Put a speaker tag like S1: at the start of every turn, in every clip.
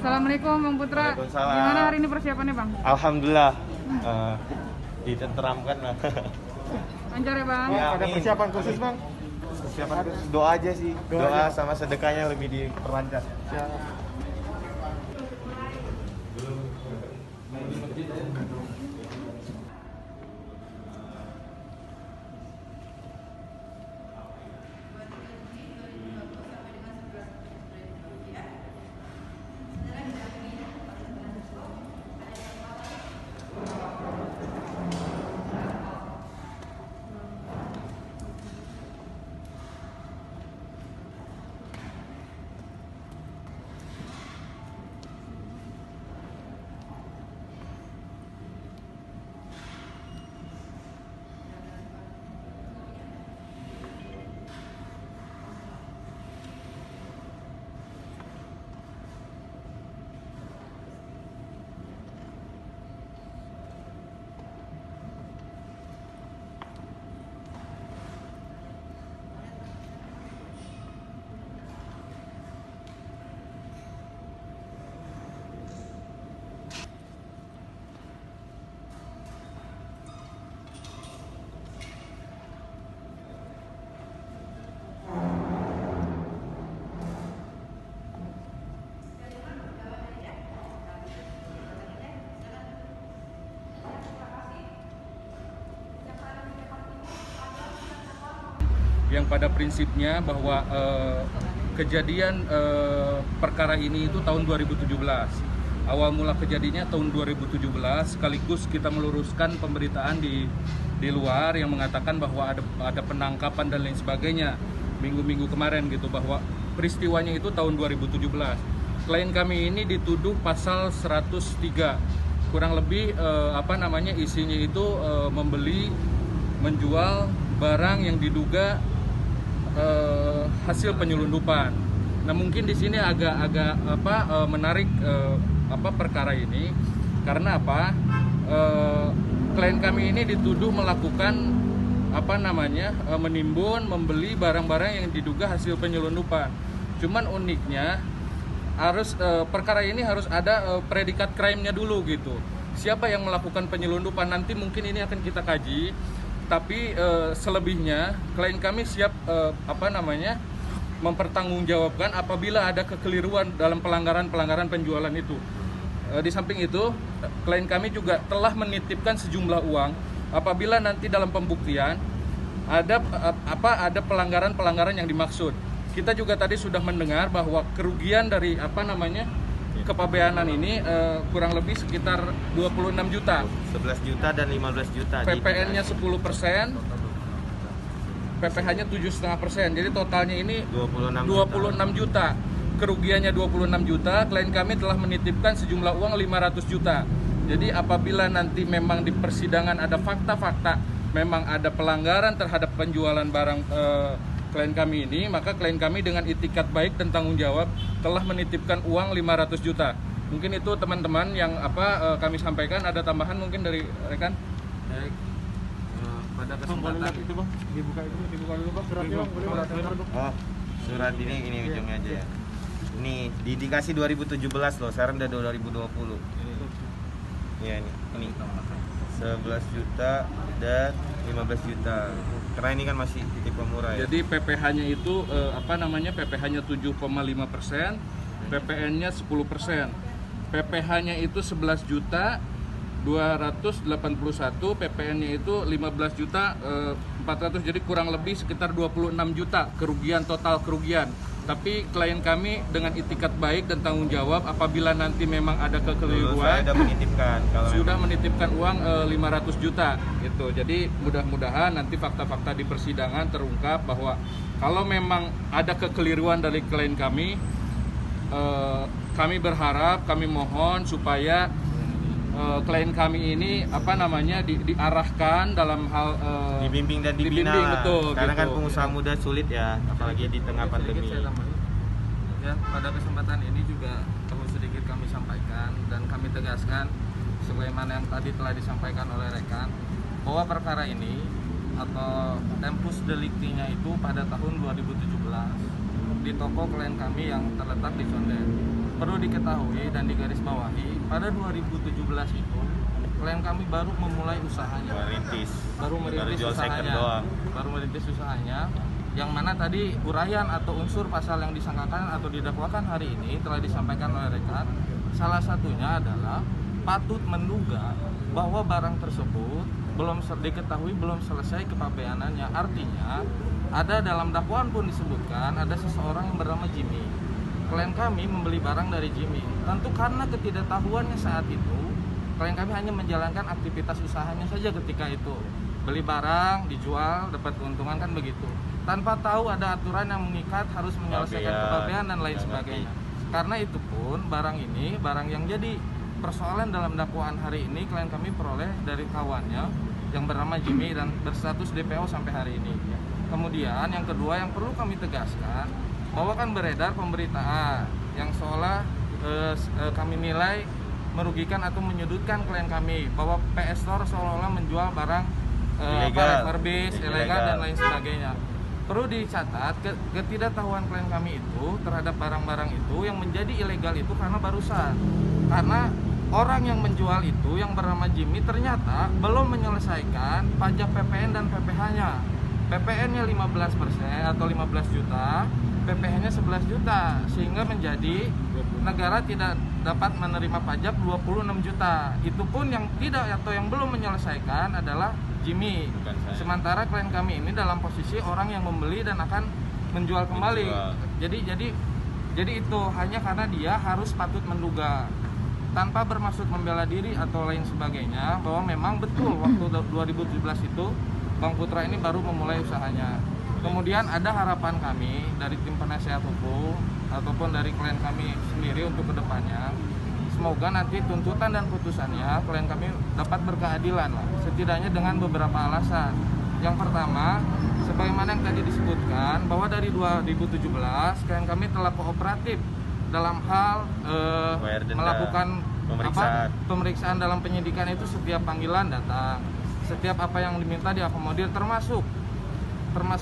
S1: Assalamualaikum Bang Putra.
S2: Waalaikumsalam.
S1: Gimana hari ini persiapannya Bang?
S2: Alhamdulillah, ditenteramkan lah.
S1: Lancar ya Bang?
S2: Ya,
S3: Ada persiapan khusus Bang?
S2: Persiapan khusus doa aja sih. Doa sama sedekahnya lebih diperlancar.
S4: Yang pada prinsipnya bahwa kejadian perkara ini itu tahun 2017. Awal mula kejadiannya tahun 2017, sekaligus kita meluruskan pemberitaan di luar yang mengatakan bahwa ada penangkapan dan lain sebagainya minggu-minggu kemarin gitu, bahwa peristiwanya itu tahun 2017. Klien kami ini dituduh pasal 103, kurang lebih isinya itu membeli, menjual barang yang diduga hasil penyelundupan. Nah, mungkin di sini agak menarik perkara ini karena klien kami ini dituduh melakukan menimbun, membeli barang-barang yang diduga hasil penyelundupan. Cuman uniknya perkara ini harus ada predikat crime-nya dulu gitu. Siapa yang melakukan penyelundupan nanti mungkin ini akan kita kaji. Tapi selebihnya klien kami siap mempertanggungjawabkan apabila ada kekeliruan dalam pelanggaran penjualan itu. Di samping itu, klien kami juga telah menitipkan sejumlah uang apabila nanti dalam pembuktian ada pelanggaran yang dimaksud. Kita juga tadi sudah mendengar bahwa kerugian dari kepabeanan ini kurang lebih sekitar 26 juta.
S2: 11 juta dan 15 juta.
S4: PPN-nya 10%, PPh-nya 7,5%. Jadi totalnya ini 26 juta. Kerugiannya 26 juta. Klien kami telah menitipkan sejumlah uang 500 juta. Jadi apabila nanti memang di persidangan ada fakta-fakta memang ada pelanggaran terhadap penjualan barang klien kami ini, maka klien kami dengan itikat baik dan tanggung jawab telah menitipkan uang 500 juta. Mungkin itu teman-teman yang kami sampaikan. Ada tambahan mungkin dari rekan?
S5: Baik. Pada kesempatan
S3: itu Bang, dibuka dulu Bang suratnya Bang.
S2: Surat ini ujungnya aja ya. Ini diindikasi 2017 loh, sekarang udah 2020. Iya ini 11 juta dan 15 juta. Karena ini kan masih tipe murah ya.
S4: Jadi PPh-nya itu PPh-nya 7,5%, PPN-nya 10%. PPh-nya itu 11 juta 281, PPN-nya itu 15 juta 400. Jadi kurang lebih sekitar 26 juta total kerugian. Tapi klien kami dengan itikat baik dan tanggung jawab apabila nanti memang ada kekeliruan sudah menitipkan uang 500 juta gitu. Jadi mudah-mudahan nanti fakta-fakta di persidangan terungkap bahwa kalau memang ada kekeliruan dari klien kami, kami berharap, kami mohon supaya klien kami ini diarahkan dalam hal
S2: dibimbing dan dibina.
S4: Betul,
S2: karena
S4: gitu.
S2: Kan pengusaha muda sulit ya, apalagi di tengah pandemi.
S5: Ya, pada kesempatan ini juga perlu sedikit kami sampaikan dan kami tegaskan sebagaimana yang tadi telah disampaikan oleh rekan, bahwa perkara ini atau tempus deliktinya itu pada tahun 2017 di toko klien kami yang terletak di Condet. perlu diketahui dan digarisbawahi, pada 2017 itu klien kami baru memulai usahanya. Baru merintis
S2: jual second
S5: usahanya.
S2: doang.
S5: Baru merintis usahanya. Yang mana tadi uraian atau unsur pasal yang disangkakan atau didakwakan hari ini telah disampaikan oleh rekan. Salah satunya adalah patut menduga bahwa barang tersebut belum diketahui belum selesai kepabeanannya. Artinya ada dalam dakwaan pun disebutkan ada seseorang yang bernama Jimmy. Klien kami membeli barang dari Jimmy. Tentu karena ketidaktahuannya saat itu, klien kami hanya menjalankan aktivitas usahanya saja ketika itu. Beli barang, dijual, dapat keuntungan kan begitu. Tanpa tahu ada aturan yang mengikat harus menyelesaikan kepabean dan lain sebagainya. Karena itu pun barang ini, barang yang jadi persoalan dalam dakwaan hari ini klien kami peroleh dari kawannya yang bernama Jimmy dan berstatus DPO sampai hari ini. Kemudian yang kedua yang perlu kami tegaskan bahwa kan beredar pemberitaan yang seolah kami nilai merugikan atau menyudutkan klien kami bahwa PS Store seolah-olah menjual barang refurbished, ilegal dan lain sebagainya. Perlu dicatat ketidaktahuan klien kami itu terhadap barang-barang itu yang menjadi ilegal itu karena barusan. Karena orang yang menjual itu yang bernama Jimmy ternyata belum menyelesaikan pajak PPN dan PPh-nya. PPN-nya 15% atau 15 juta, PPh-nya 11 juta, sehingga menjadi negara tidak dapat menerima pajak 26 juta. Itu pun yang tidak atau yang belum menyelesaikan adalah Jimmy. Sementara klien kami ini dalam posisi orang yang membeli dan akan menjual kembali. Jadi itu hanya karena dia harus patut menduga tanpa bermaksud membela diri atau lain sebagainya bahwa memang betul waktu 2017 itu Bang Putra ini baru memulai usahanya. Kemudian ada harapan kami dari tim penasehat hukum ataupun dari klien kami sendiri untuk kedepannya, semoga nanti tuntutan dan putusannya klien kami dapat berkeadilan lah, setidaknya dengan beberapa alasan. Yang pertama, sebagaimana yang tadi disebutkan bahwa dari 2017 klien kami telah kooperatif dalam hal melakukan pemeriksaan dalam penyidikan itu. Setiap panggilan datang, setiap apa yang diminta diakomodir, termasuk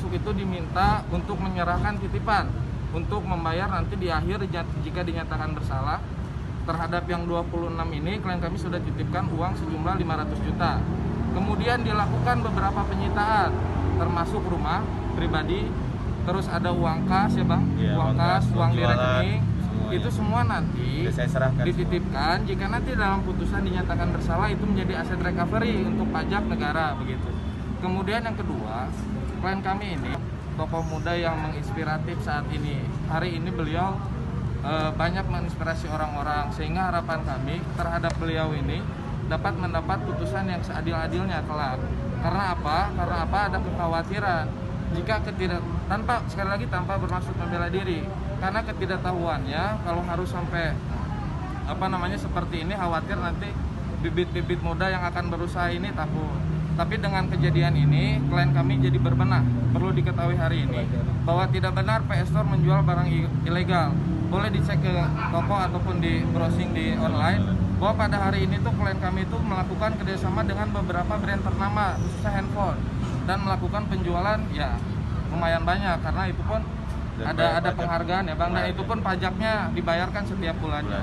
S5: itu diminta untuk menyerahkan titipan untuk membayar nanti di akhir jika dinyatakan bersalah. Terhadap yang 26 ini klien kami sudah titipkan uang sejumlah 500 juta. Kemudian dilakukan beberapa penyitaan termasuk rumah pribadi, terus ada uang kas ya Bang, uang kas, uang di rekening. Itu semua nanti dititipkan jika nanti dalam putusan dinyatakan bersalah itu menjadi aset recovery untuk pajak negara begitu. Kemudian yang kedua, klien kami ini tokoh muda yang menginspiratif saat ini. Hari ini beliau banyak menginspirasi orang-orang, sehingga harapan kami terhadap beliau ini dapat mendapat putusan yang seadil-adilnya kelak. Karena apa? Ada kekhawatiran jika tanpa bermaksud membela diri. Karena ketidaktahuannya kalau harus sampai seperti ini, khawatir nanti bibit-bibit muda yang akan berusaha ini takut. Tapi dengan kejadian ini klien kami jadi berbenah. Perlu diketahui hari ini bahwa tidak benar PS Store menjual barang ilegal. Boleh dicek ke toko ataupun di browsing di online bahwa pada hari ini tuh klien kami itu melakukan kerjasama dengan beberapa brand ternama khususnya handphone dan melakukan penjualan ya lumayan banyak karena itu pun ada penghargaan ya Bang, dan itu pun pajaknya dibayarkan setiap bulannya.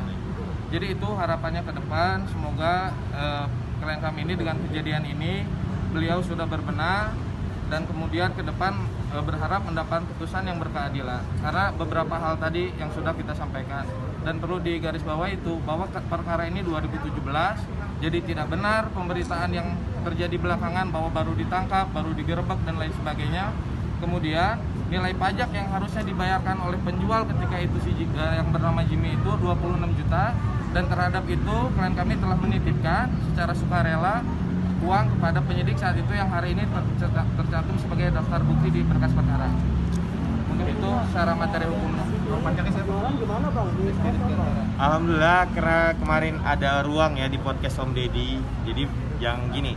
S5: Jadi itu harapannya ke depan, semoga klien kami ini dengan kejadian ini beliau sudah berbenah dan kemudian ke depan berharap mendapat putusan yang berkeadilan karena beberapa hal tadi yang sudah kita sampaikan. Dan perlu digarisbawahi itu bahwa perkara ini 2017, jadi tidak benar pemberitaan yang terjadi belakangan bahwa baru ditangkap, baru digerebek dan lain sebagainya. Kemudian nilai pajak yang harusnya dibayarkan oleh penjual ketika itu yang bernama Jimmy itu 26 juta, dan terhadap itu klien kami telah menitipkan secara sukarela uang kepada penyidik saat itu yang hari ini tercantum sebagai daftar bukti di berkas perkara. Mungkin itu secara materi hukumnya.
S3: Gimana Bang?
S2: Alhamdulillah karena kemarin ada ruang ya di podcast Om Deddy. Jadi yang gini,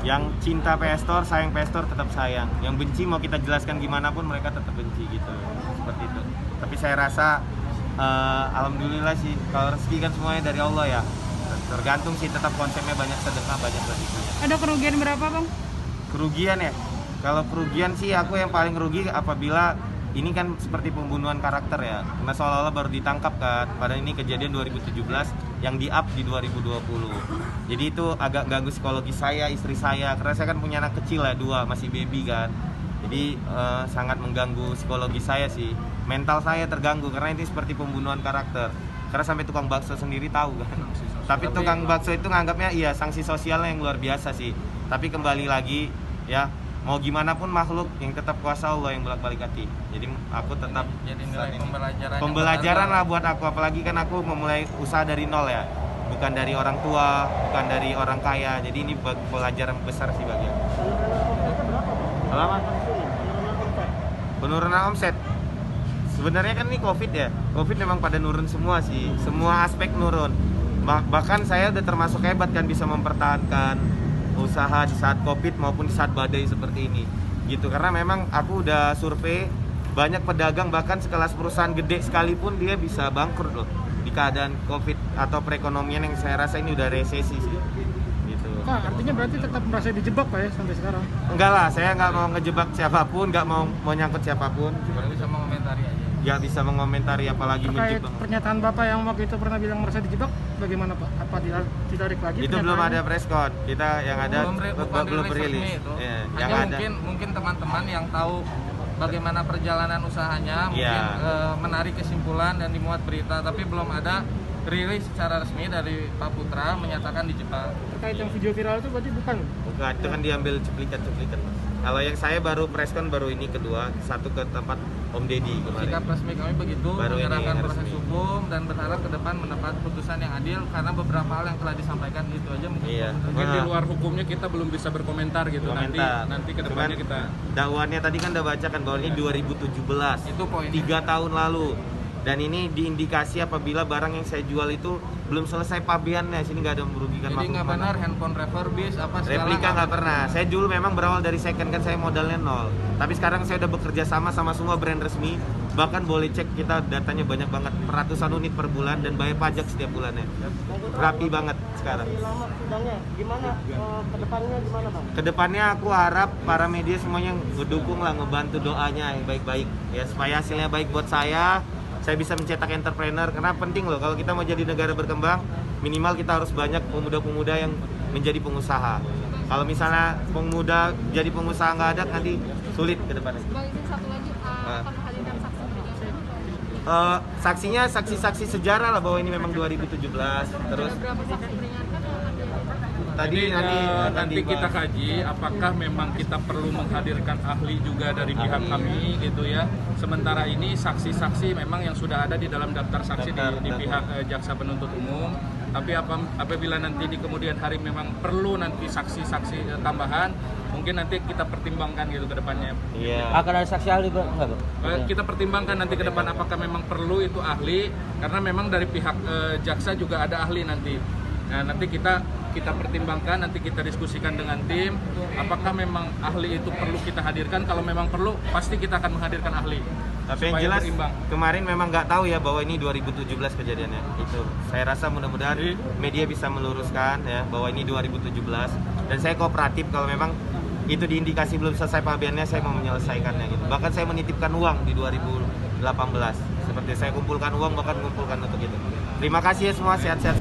S2: yang cinta PS Store, sayang PS Store tetap sayang. Yang benci mau kita jelaskan gimana pun mereka tetap benci gitu. Seperti itu. Tapi saya rasa alhamdulillah sih, kalau rezeki kan semuanya dari Allah ya. Tergantung sih, tetap konsepnya banyak sedekah, banyak rezeki.
S1: Ada kerugian berapa Bang?
S2: Kerugian ya? Kalau kerugian sih aku yang paling rugi apabila ini kan seperti pembunuhan karakter ya, karena seolah-olah baru ditangkap kan, padahal ini kejadian 2017 yang di-up di 2020. Jadi itu agak ganggu psikologi saya, istri saya, karena saya kan punya anak kecil ya, 2, masih baby kan. Jadi sangat mengganggu psikologi saya sih, mental saya terganggu karena ini seperti pembunuhan karakter. Karena sampai tukang bakso sendiri tahu kan. Tapi tukang bakso itu nganggapnya iya sanksi sosialnya yang luar biasa sih. Tapi kembali lagi ya, mau gimana pun makhluk yang tetap kuasa Allah yang bolak-balik hati. Jadi aku tetap
S5: Jadi nilai pembelajaran.
S2: pembelajaran lah buat aku, apalagi kan aku memulai usaha dari nol ya. Bukan dari orang tua, bukan dari orang kaya. Jadi ini pelajaran besar sih bagi aku. Halaman penurunan omset. Sebenarnya kan ini Covid ya. Covid memang pada nurun semua sih. Semua aspek nurun. Bahkan saya udah termasuk hebat kan bisa mempertahankan usaha di saat Covid maupun di saat badai seperti ini. Gitu. Karena memang aku udah survei banyak pedagang bahkan sekelas perusahaan gede sekalipun dia bisa bangkrut loh di keadaan Covid atau perekonomian yang saya rasa ini udah resesi sih. Gitu.
S3: Pak, artinya berarti tetap merasa dijebak Pak ya sampai sekarang?
S2: Enggak lah, saya nggak mau ngejebak siapapun, nggak mau nyangkut siapapun.
S5: Baru bisa mengomentari aja.
S2: Nggak bisa mengomentari apalagi
S3: Terkait
S2: menjebak.
S3: pernyataan Bapak yang waktu itu pernah bilang merasa dijebak, bagaimana Pak? Apa ditarik lagi?
S2: Itu belum ada
S3: pernyataannya?
S2: preskon. Kita yang ada belum
S5: rilis
S2: rilis.
S5: itu.
S2: Ya,
S5: Hanya
S2: yang ada.
S5: mungkin teman-teman yang tahu bagaimana perjalanan usahanya mungkin menarik kesimpulan dan dimuat berita, tapi belum ada rilis secara resmi dari Pak Putra menyatakan dijebak.
S3: Terkait yang video viral itu berarti bukan?
S2: Bukan, itu kan diambil cuplikan-cuplikan. Kalau yang saya baru preskon baru ini kedua, satu ke tempat Om Deddy kemarin.
S5: Sikap resmi kami begitu,
S2: Baru ini
S5: menyerahkan proses
S2: resmi.
S5: hukum dan berharap ke depan mendapat putusan yang adil karena beberapa hal yang telah disampaikan itu aja mungkin.
S2: Iya.
S4: Mungkin di luar hukumnya kita belum bisa berkomentar gitu.
S2: Komentar.
S4: Nanti ke depannya
S2: Cuman,
S4: kita
S2: dakwaannya tadi kan udah baca kan bahwa ini 2017.
S5: Itu poinnya.
S2: 3 tahun lalu. Dan ini diindikasi apabila barang yang saya jual itu belum selesai pabeannya, sini nggak ada merugikan
S5: Jadi nggak
S2: makhluk
S5: benar
S2: mana.
S5: handphone refurbished apa segala.
S2: Replika nggak pernah. Saya dulu memang berawal dari second kan saya modalnya 0. Tapi sekarang saya udah bekerja sama semua brand resmi. Bahkan boleh cek kita datanya banyak banget, ratusan unit per bulan dan bayar pajak setiap bulannya. Rapi banget sekarang.
S3: Lama sidangnya, gimana kedepannya gimana Bang?
S2: Kedepannya aku harap para media semuanya ngedukung lah, ngebantu doanya yang baik-baik ya supaya hasilnya baik buat saya bisa mencetak entrepreneur karena penting loh kalau kita mau jadi negara berkembang minimal kita harus banyak pemuda-pemuda yang menjadi pengusaha. Kalau misalnya pemuda jadi pengusaha nggak ada nanti sulit ke depannya.
S6: Bang, izin satu lagi, akan menghadirkan saksi peringatkan.
S2: Saksinya saksi-saksi sejarah lah bahwa ini memang 2017 terus
S6: Ada berapa saksi peringatkan yang akan dihadirkan?
S2: tadi
S4: nanti kita
S2: dibahas.
S4: kaji apakah memang kita perlu menghadirkan ahli juga dari pihak kami gitu ya. Sementara ini saksi-saksi memang yang sudah ada di dalam daftar saksi di pihak jaksa penuntut umum. Tapi apabila nanti di kemudian hari memang perlu nanti saksi-saksi tambahan, mungkin nanti kita pertimbangkan gitu ke depannya.
S2: Iya.
S7: Akan ada saksi ahli enggak, Bang?
S4: Kita pertimbangkan nanti ke depan apakah memang perlu itu ahli, karena memang dari pihak jaksa juga ada ahli nanti. Nah, nanti kita pertimbangkan, nanti kita diskusikan dengan tim apakah memang ahli itu perlu kita hadirkan. Kalau memang perlu pasti kita akan menghadirkan ahli.
S2: Tapi yang
S4: supaya
S2: jelas
S4: berimbang.
S2: kemarin memang nggak tahu ya bahwa ini 2017 kejadiannya. Itu saya rasa mudah-mudahan media bisa meluruskan ya bahwa ini 2017 dan saya kooperatif kalau memang itu diindikasi belum selesai pabeannya saya mau menyelesaikannya gitu. Bahkan saya menitipkan uang di 2018 seperti saya kumpulkan uang bahkan kumpulkan untuk itu. Terima kasih ya semua, sehat-sehat.